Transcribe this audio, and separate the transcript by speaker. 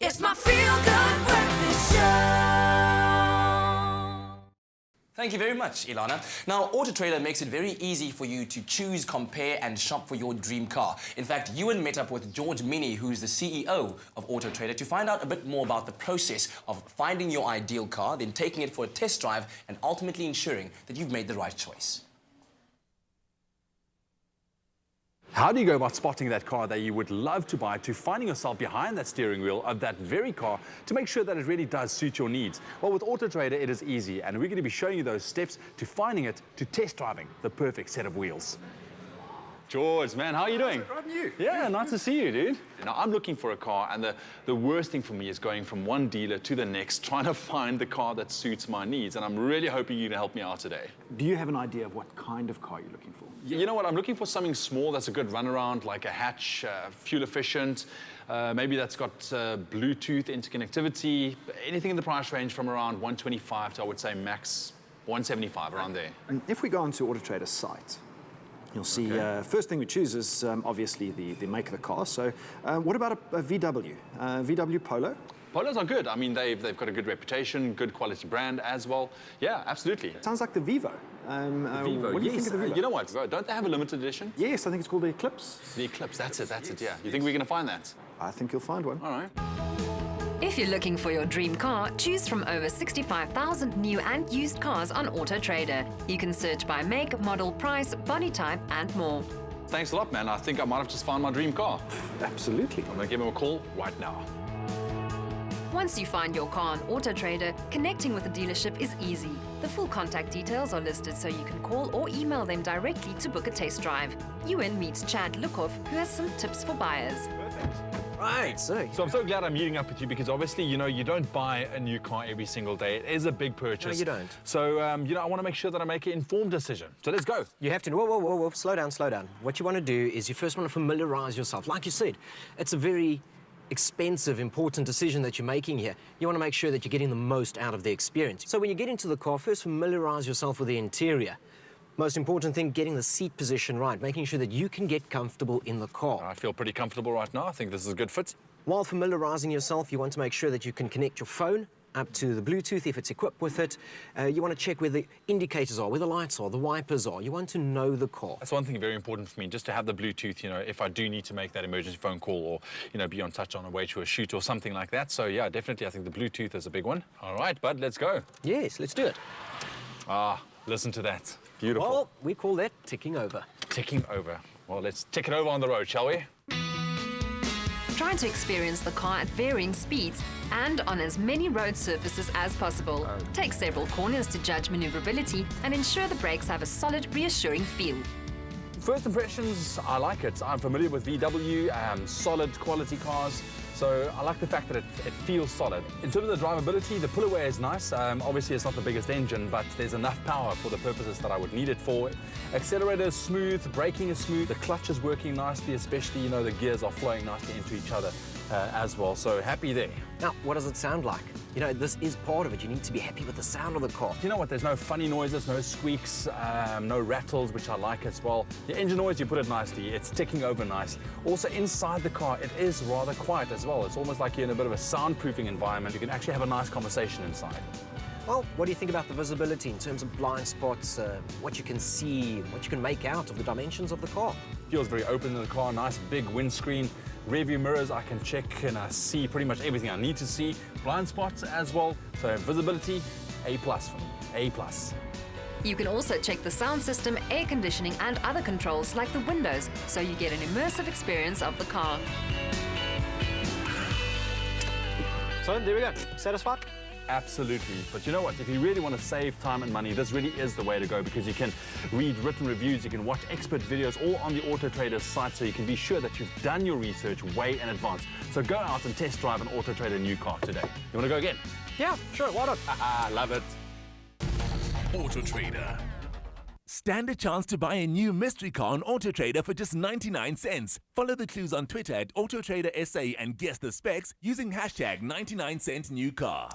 Speaker 1: It's my feel-good breakfast show.
Speaker 2: Thank you very much, Ilana. Now, AutoTrader makes it very easy for you to choose, compare and shop for your dream car. In fact, Ewan met up with George Mienie, who's the CEO of AutoTrader, to find out a bit more about the process of finding your ideal car, then taking it for a test drive and ultimately ensuring that you've made the right choice.
Speaker 3: How do you go about spotting that car that you would love to buy, to finding yourself behind that steering wheel of that very car to make sure that it really does suit your needs? Well, with AutoTrader, it is easy, and we're going to be showing you those steps to finding it, to test driving the perfect set of wheels. George, man, how are you doing?
Speaker 4: Good, you?
Speaker 3: Yeah, nice to see you, dude. Now, I'm looking for a car, and the worst thing for me is going from one dealer to the next, trying to find the car that suits my needs, and I'm really hoping you're going to help me out today.
Speaker 4: Do you have an idea of what kind of car you're looking for?
Speaker 3: You know what, I'm looking for something small that's a good runaround, like a hatch, fuel efficient, maybe that's got Bluetooth interconnectivity, anything in the price range from around 125 to, I would say, max 175, around there.
Speaker 4: And if we go onto AutoTrader's site, you'll see, first thing we choose is obviously the make of the car. So what about a VW? VW Polo?
Speaker 3: Polos are good. I mean, they've got a good reputation, good quality brand as well. Yeah, absolutely.
Speaker 4: Sounds like the Vivo.
Speaker 3: Vivo,
Speaker 4: what do you
Speaker 3: yes.
Speaker 4: think of the Vivo?
Speaker 3: You know what, don't they have a limited edition?
Speaker 4: Yes, I think it's called the Eclipse.
Speaker 3: The Eclipse, that's it, yeah. You think we're going to find that?
Speaker 4: I think you'll find one.
Speaker 3: All right.
Speaker 5: If you're looking for your dream car, choose from over 65,000 new and used cars on AutoTrader. You can search by make, model, price, body type, and more.
Speaker 3: Thanks a lot, man. I think I might have just found my dream car.
Speaker 4: Absolutely.
Speaker 3: I'm going to give him a call right now.
Speaker 5: Once you find your car on AutoTrader, connecting with the dealership is easy. The full contact details are listed so you can call or email them directly to book a test drive. Ewan meets Chad Lukov, who has some tips for buyers.
Speaker 3: Right. So I'm so glad I'm meeting up with you because obviously, you know, you don't buy a new car every single day. It is a big purchase.
Speaker 6: No, you don't.
Speaker 3: So, you know, I want to make sure that I make an informed decision. So let's go.
Speaker 6: You have to, whoa, slow down. What you want to do is you first want to familiarize yourself. Like you said, it's a very expensive, important decision that you're making here. You want to make sure that you're getting the most out of the experience. So when you get into the car, first familiarize yourself with the interior. Most important thing, getting the seat position right, making sure that you can get comfortable in the car.
Speaker 3: I feel pretty comfortable right now. I think this is a good fit.
Speaker 6: While familiarizing yourself, you want to make sure that you can connect your phone up to the Bluetooth if it's equipped with it. You want to check where the indicators are, where the lights are, the wipers are. You want to know the car.
Speaker 3: That's one thing very important for me, just to have the Bluetooth, you know, if I do need to make that emergency phone call or, you know, be on touch on a way to a shoot or something like that. So, yeah, definitely, I think the Bluetooth is a big one. All right, bud, let's go.
Speaker 6: Yes, let's do it.
Speaker 3: Ah, listen to that. Beautiful.
Speaker 6: Well, we call that ticking over.
Speaker 3: Ticking over. Well, let's tick it over on the road, shall we?
Speaker 5: Try to experience the car at varying speeds and on as many road surfaces as possible. Take several corners to judge maneuverability and ensure the brakes have a solid, reassuring feel.
Speaker 3: First impressions, I like it. I'm familiar with VW, solid quality cars. So I like the fact that it feels solid. In terms of the drivability, the pull-away is nice. Obviously, it's not the biggest engine, but there's enough power for the purposes that I would need it for. Accelerator is smooth, braking is smooth, the clutch is working nicely, especially, you know, the gears are flowing nicely into each other as well. So happy there.
Speaker 6: Now, what does it sound like? You know, this is part of it. You need to be happy with the sound of the car.
Speaker 3: You know what? There's no funny noises, no squeaks, no rattles, which I like as well. The engine noise, you put it nicely. It's ticking over nice. Also, inside the car, it is rather quiet as well. It's almost like you're in a bit of a soundproofing environment. You can actually have a nice conversation inside.
Speaker 6: Well, what do you think about the visibility in terms of blind spots, what you can see, what you can make out of the dimensions of the car?
Speaker 3: Feels very open in the car, nice big windscreen, rear view mirrors, I can check and I see pretty much everything I need to see. Blind spots as well, so visibility, A+ for me, A+.
Speaker 5: You can also check the sound system, air conditioning and other controls like the windows, so you get an immersive experience of the car.
Speaker 6: So there we go. Satisfied?
Speaker 3: Absolutely. But you know what? If you really want to save time and money, this really is the way to go because you can read written reviews, you can watch expert videos all on the AutoTrader site so you can be sure that you've done your research way in advance. So go out and test drive an AutoTrader new car today. You want to go again?
Speaker 6: Yeah, sure. Why not?
Speaker 3: Love it.
Speaker 7: AutoTrader. Stand a chance to buy a new mystery car on AutoTrader for just 99 cents. Follow the clues on Twitter at AutoTrader SA and guess the specs using hashtag 99centnewcar.